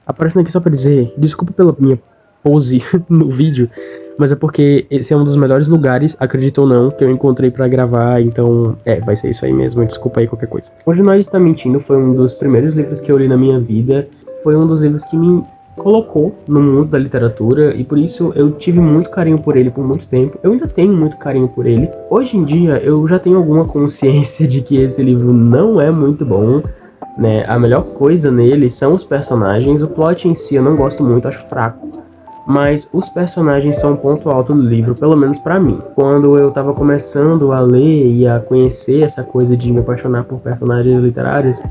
aparecendo aqui só pra dizer, desculpa pela minha pose no vídeo, mas é porque esse é um dos melhores lugares, acredita ou não, que eu encontrei pra gravar, então, vai ser isso aí mesmo, desculpa aí qualquer coisa. Hoje Nós Está Mentindo foi um dos primeiros livros que eu li na minha vida, foi um dos livros que me colocou no mundo da literatura, e por isso eu tive muito carinho por ele por muito tempo. Eu ainda tenho muito carinho por ele. Hoje em dia eu já tenho alguma consciência de que esse livro não é muito bom, né? A melhor coisa nele são os personagens. O plot em si eu não gosto muito, acho fraco, mas os personagens são um ponto alto do livro, pelo menos pra mim. Quando eu tava começando a ler e a conhecer essa coisa de me apaixonar por personagens literários,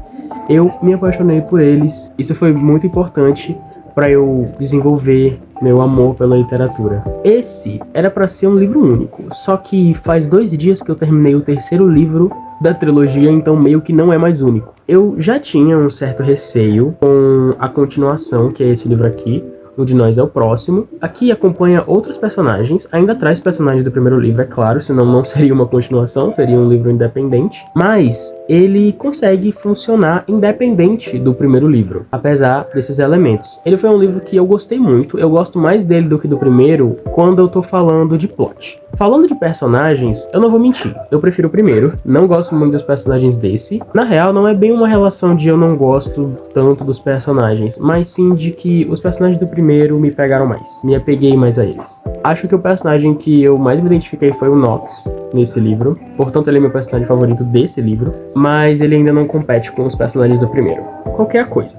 eu me apaixonei por eles. Isso foi muito importante para eu desenvolver meu amor pela literatura. Esse era para ser um livro único, só que faz 2 dias que eu terminei o 3º livro da trilogia, então meio que não é mais único. Eu já tinha um certo receio com a continuação, que é esse livro aqui, O de Nós é o Próximo. Aqui acompanha outros personagens, ainda traz personagens do primeiro livro, é claro, senão não seria uma continuação, seria um livro independente, mas ele consegue funcionar independente do primeiro livro, apesar desses elementos. Ele foi um livro que eu gostei muito, eu gosto mais dele do que do primeiro quando eu tô falando de plot. Falando de personagens, eu não vou mentir, eu prefiro o primeiro, não gosto muito dos personagens desse. Na real, não é bem uma relação de eu não gosto tanto dos personagens, mas sim de que os personagens do primeiro me pegaram mais, me apeguei mais a eles. Acho que o personagem que eu mais me identifiquei foi o Knox, nesse livro, portanto ele é meu personagem favorito desse livro, mas ele ainda não compete com os personagens do primeiro. Qualquer coisa.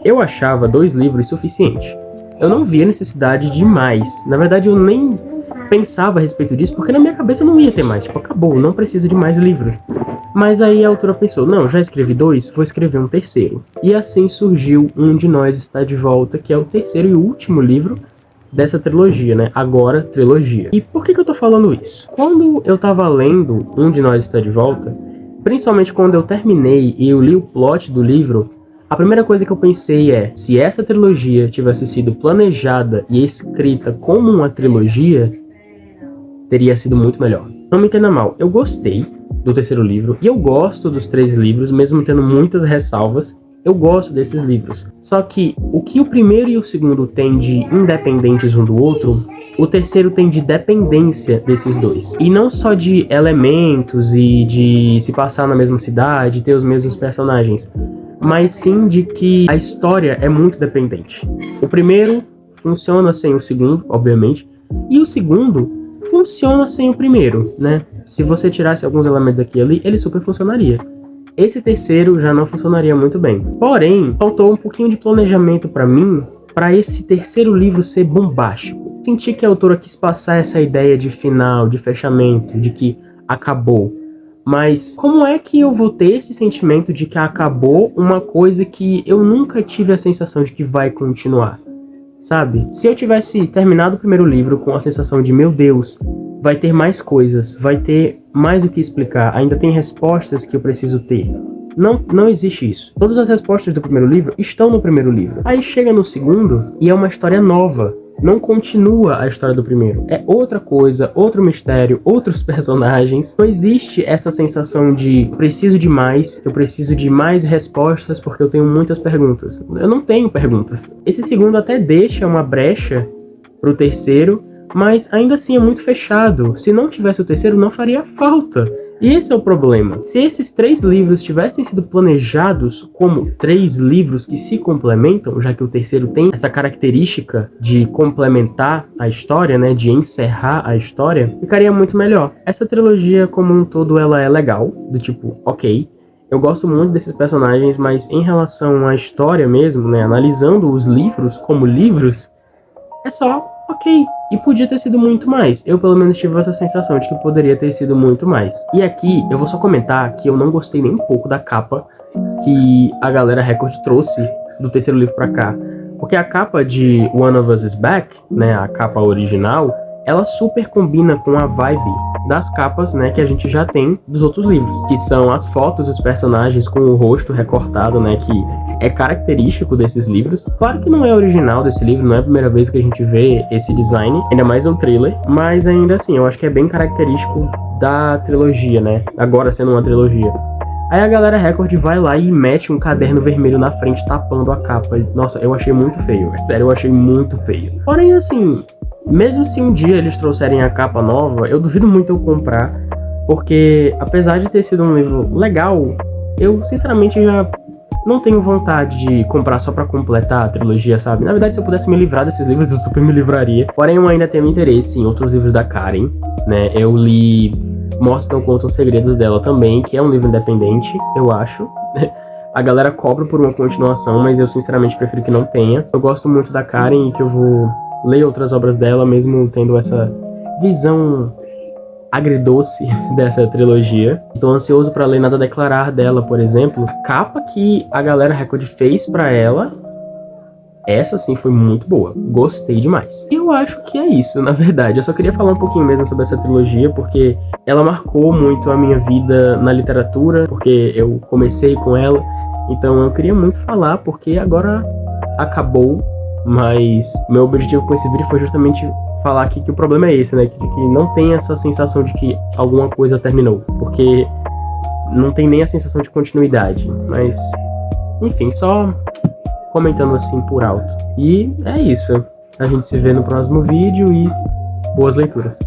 Eu achava 2 livros suficiente. Eu não via necessidade de mais, na verdade eu nem pensava a respeito disso, porque na minha cabeça não ia ter mais, tipo, acabou, não precisa de mais livros. Mas aí a autora pensou, não, já escrevi 2, vou escrever um 3º. E assim surgiu Um de Nós Está de Volta, que é o 3º e último livro dessa trilogia, né? Agora, trilogia. E por que eu tô falando isso? Quando eu tava lendo Um de Nós Está de Volta, principalmente quando eu terminei e eu li o plot do livro, a primeira coisa que eu pensei é, se essa trilogia tivesse sido planejada e escrita como uma trilogia, teria sido muito melhor. Não me entenda mal, eu gostei do 3º livro e eu gosto dos 3 livros, mesmo tendo muitas ressalvas, eu gosto desses livros. Só que o que o primeiro e o segundo têm de independentes um do outro, o 3º tem de dependência desses 2. E não só de elementos e de se passar na mesma cidade, ter os mesmos personagens, mas sim de que a história é muito dependente. O primeiro funciona sem o segundo, obviamente, e o segundo funciona sem o primeiro, né? Se você tirasse alguns elementos aqui e ali, ele super funcionaria. Esse 3º já não funcionaria muito bem. Porém, faltou um pouquinho de planejamento para mim, para esse 3º livro ser bombástico. Senti que a autora quis passar essa ideia de final, de fechamento, de que acabou. Mas como é que eu vou ter esse sentimento de que acabou uma coisa que eu nunca tive a sensação de que vai continuar? Sabe? Se eu tivesse terminado o primeiro livro com a sensação de, meu Deus, vai ter mais coisas, vai ter mais o que explicar, ainda tem respostas que eu preciso ter. Não existe isso. Todas as respostas do primeiro livro estão no primeiro livro. Aí chega no segundo e é uma história nova. Não continua a história do primeiro. É outra coisa, outro mistério, outros personagens. Não existe essa sensação de preciso de mais, eu preciso de mais respostas porque eu tenho muitas perguntas. Eu não tenho perguntas. Esse segundo até deixa uma brecha pro 3º, mas ainda assim é muito fechado. Se não tivesse o 3º, não faria falta. E esse é o problema. Se esses 3 livros tivessem sido planejados como 3 livros que se complementam, já que o 3º tem essa característica de complementar a história, né, de encerrar a história, ficaria muito melhor. Essa trilogia como um todo, ela é legal, do tipo, ok, eu gosto muito desses personagens, mas em relação à história mesmo, né, analisando os livros como livros, é só ok. E podia ter sido muito mais. Eu pelo menos tive essa sensação de que poderia ter sido muito mais. E aqui eu vou só comentar que eu não gostei nem um pouco da capa que a galera Record trouxe do 3º livro pra cá. Porque a capa de One of Us is Back, né, a capa original, ela super combina com a vibe das capas, né, que a gente já tem dos outros livros, que são as fotos dos personagens com o rosto recortado, né, que é característico desses livros. Claro que não é original desse livro, não é a primeira vez que a gente vê esse design, ainda mais um thriller, mas ainda assim, eu acho que é bem característico da trilogia, né, agora sendo uma trilogia. Aí a galera Record vai lá e mete um caderno vermelho na frente, tapando a capa. Nossa, eu achei muito feio. Sério, eu achei muito feio. Porém, assim, mesmo se um dia eles trouxerem a capa nova, eu duvido muito eu comprar. Porque, apesar de ter sido um livro legal, eu, sinceramente, já não tenho vontade de comprar só pra completar a trilogia, sabe? Na verdade, se eu pudesse me livrar desses livros, eu super me livraria. Porém, eu ainda tenho interesse em outros livros da Karen, né? Eu li Mostra Não Conta os Segredos dela também, que é um livro independente, eu acho. A galera cobra por uma continuação, mas eu sinceramente prefiro que não tenha. Eu gosto muito da Karen e que eu vou ler outras obras dela, mesmo tendo essa visão agridoce dessa trilogia. Tô ansioso pra ler Nada a Declarar dela, por exemplo. A capa que a galera Record fez pra ela, essa sim foi muito boa. Gostei demais. E eu acho que é isso, na verdade. Eu só queria falar um pouquinho mesmo sobre essa trilogia, porque ela marcou muito a minha vida na literatura, porque eu comecei com ela. Então eu queria muito falar, porque agora acabou, mas meu objetivo com esse vídeo foi justamente falar aqui que o problema é esse, né? Que não tem essa sensação de que alguma coisa terminou, porque não tem nem a sensação de continuidade. Mas, enfim, só comentando assim por alto. E é isso. A gente se vê no próximo vídeo e boas leituras.